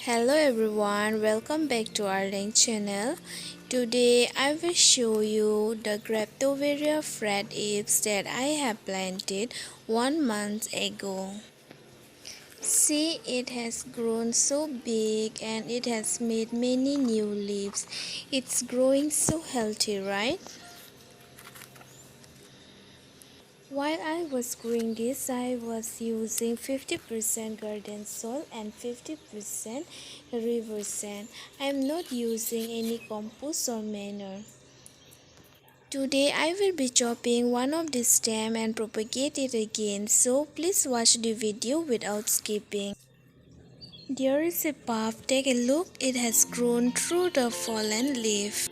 Hello everyone, welcome back to our link channel. Today I will show you the Graptoveria Fred Ives that I have planted 1 month ago. See, it has grown so big and it has made many new leaves. It's growing so healthy, right? While I was growing this, I was using 50% garden soil and 50% river sand. I am not using any compost or manure. Today I will be chopping one of the stem and propagate it again, so please watch the video without skipping. There is a path, take a look, it has grown through the fallen leaf.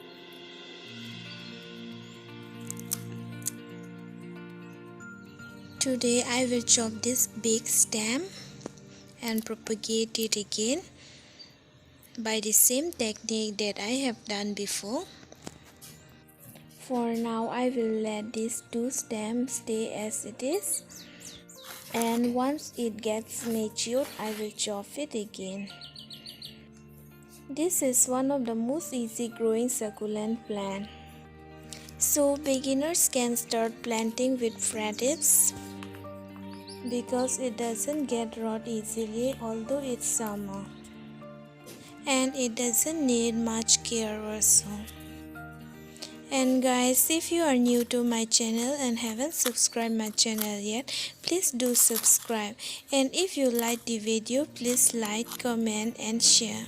Today I will chop this big stem and propagate it again by the same technique that I have done before. For now I will let these two stems stay as it is, and once it gets matured I will chop it again. This is one of the most easy growing succulent plant, so beginners can start planting with Fred Ives because it doesn't get rot easily although it's summer, and it doesn't need much care also. And guys, if you are new to my channel and haven't subscribed my channel yet, please do subscribe. And if you like the video, please like, comment and share.